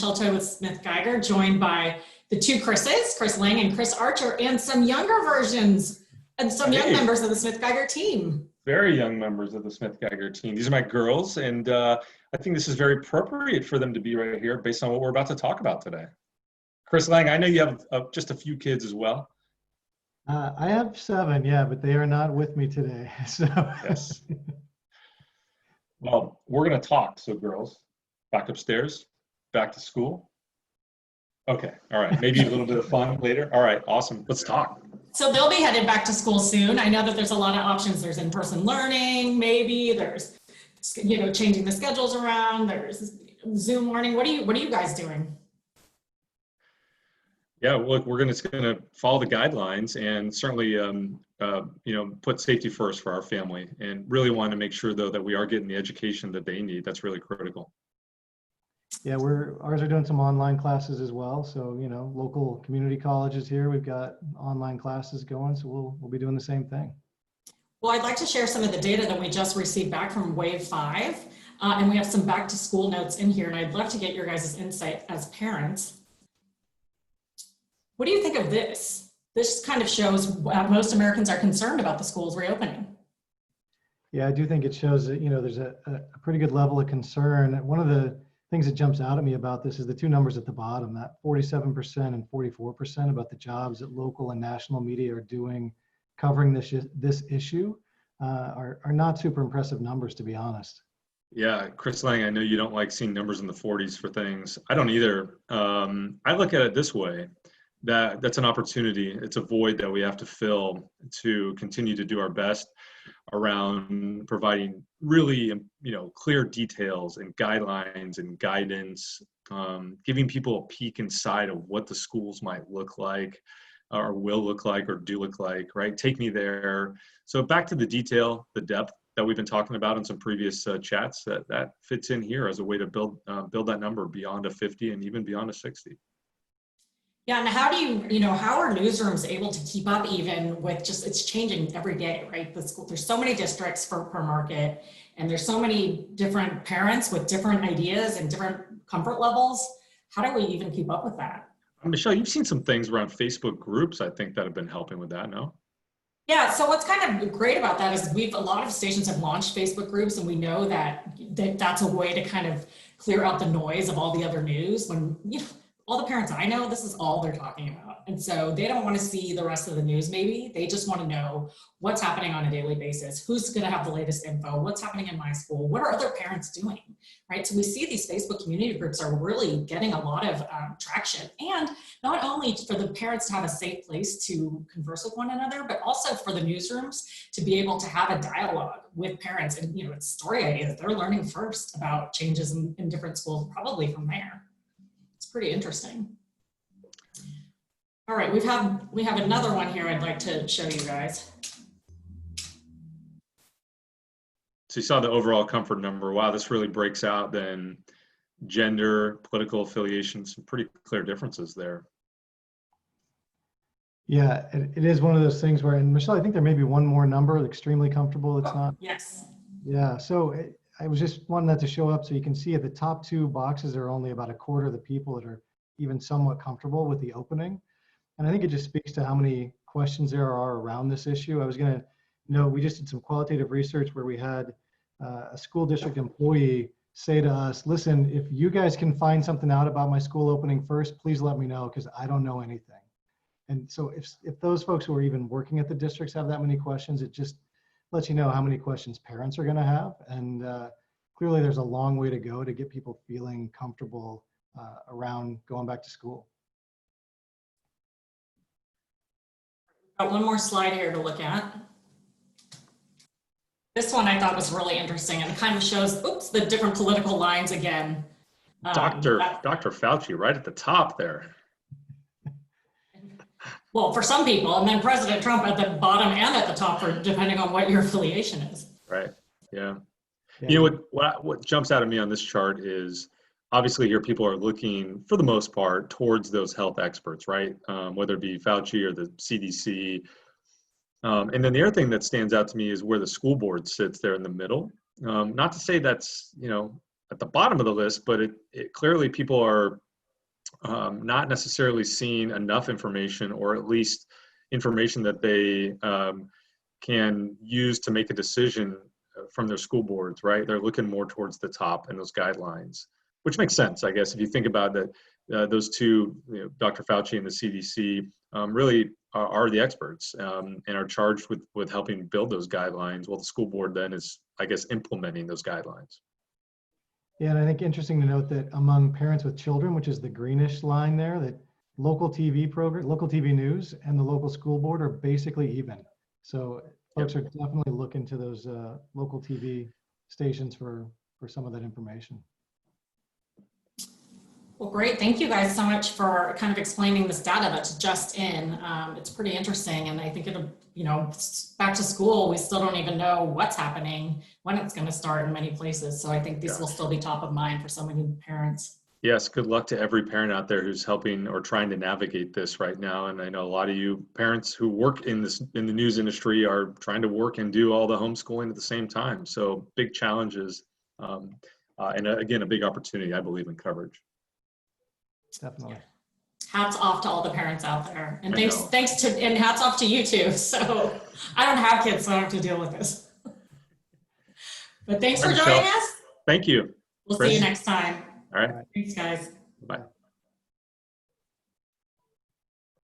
Today with SmithGeiger, joined by the two Chris's, Chris Lang and Chris Archer, and some younger versions and some young members of the SmithGeiger team. Very young members of the SmithGeiger team. These are my girls, and I think this is very appropriate for them to be right here based on what we're about to talk about today. Chris Lang, I know you have just a few kids as well. I have 7, yeah, but they are not with me today. So. Yes. Well, we're going to talk. So girls, back upstairs, back to school. Okay. All right. Maybe a little bit of fun later. All right. Awesome. Let's talk. So they'll be headed back to school soon. I know that there's a lot of options. There's in-person learning, maybe there's, changing the schedules around. There's Zoom learning. What are you guys doing? Yeah, look, we're just going to follow the guidelines and certainly, put safety first for our family, and really want to make sure, though, that we are getting the education that they need. That's really critical. Yeah, ours are doing some online classes as well. So, local community colleges here, we've got online classes going. So we'll be doing the same thing. Well, I'd like to share some of the data that we just received back from Wave 5. And we have some back to school notes in here, and I'd love to get your guys' insight as parents. What do you think of this? This kind of shows most Americans are concerned about the schools reopening. Yeah, I do think it shows that, there's a pretty good level of concern. One of the things that jumps out at me about this is the two numbers at the bottom, that 47% and 44% about the jobs that local and national media are doing covering this issue are not super impressive numbers, to be honest. Yeah, Chris Lang, I know you don't like seeing numbers in the 40s for things. I don't either. I look at it this way. That's an opportunity. It's a void that we have to fill to continue to do our best around providing really, clear details and guidelines and guidance, giving people a peek inside of what the schools might look like or will look like or do look like, right? Take me there. So back to the detail, the depth that we've been talking about in some previous chats, that fits in here as a way to build that number beyond a 50 and even beyond a 60. Yeah, and how do how are newsrooms able to keep up even with it's changing every day, right? There's so many districts per market, and there's so many different parents with different ideas and different comfort levels. How do we even keep up with that? Michelle, you've seen some things around Facebook groups, I think, that have been helping with that, no? Yeah, so what's kind of great about that is a lot of stations have launched Facebook groups, and we know that's a way to kind of clear out the noise of all the other news when, all the parents I know, this is all they're talking about. And so they don't want to see the rest of the news, maybe. They just want to know what's happening on a daily basis, who's going to have the latest info, what's happening in my school, what are other parents doing, right? So we see these Facebook community groups are really getting a lot of traction. And not only for the parents to have a safe place to converse with one another, but also for the newsrooms to be able to have a dialogue with parents. And, it's story ideas. They're learning first about changes in different schools, probably from there. Pretty interesting. All right, we have another one here I'd like to show you guys. So you saw the overall comfort number. Wow, this really breaks out then gender, political affiliation, some pretty clear differences there. Yeah, it is one of those things where, and Michelle, I think there may be one more number, extremely comfortable. It's not. Yes. Yeah, so I was just wanting that to show up so you can see at the top 2 boxes are only about a quarter of the people that are even somewhat comfortable with the opening. And I think it just speaks to how many questions there are around this issue. I was going to note, we just did some qualitative research where we had a school district employee say to us, listen, if you guys can find something out about my school opening first, please let me know because I don't know anything. And so if those folks who are even working at the districts have that many questions, it just lets you know how many questions parents are going to have. And clearly there's a long way to go to get people feeling comfortable around going back to school. Got one more slide here to look at. This one I thought was really interesting, and it kind of shows, the different political lines again. Dr. Fauci right at the top there. Well, for some people, and then President Trump at the bottom and at the top, depending on what your affiliation is. Right. Yeah. What jumps out at me on this chart is obviously here people are looking for the most part towards those health experts, right? Whether it be Fauci or the CDC. And then the other thing that stands out to me is where the school board sits there in the middle. Not to say that's, at the bottom of the list, but it clearly people are not necessarily seeing enough information, or at least information that they can use to make a decision from their school boards, right? They're looking more towards the top and those guidelines, which makes sense, I guess, if you think about that. Those two, Dr. Fauci and the CDC, really are the experts and are charged with helping build those guidelines. Well, the school board then is, I guess, implementing those guidelines. Yeah, and I think interesting to note that among parents with children, which is the greenish line there, that local TV news and the local school board are basically even. So folks are definitely looking to those local TV stations for some of that information. Well, great. Thank you guys so much for kind of explaining this data that's just in. It's pretty interesting. And I think it'll, back to school, we still don't even know what's happening, when it's going to start in many places. So I think this will still be top of mind for so many parents. Yes, good luck to every parent out there who's helping or trying to navigate this right now. And I know a lot of you parents who work in the news industry are trying to work and do all the homeschooling at the same time. So big challenges, and again, a big opportunity, I believe, in coverage. Definitely. Hats off to all the parents out there, and and hats off to you too. So I don't have kids, so I don't have to deal with this. But thanks for joining us. Thank you. We'll see you next time. All right. Thanks, guys. Bye.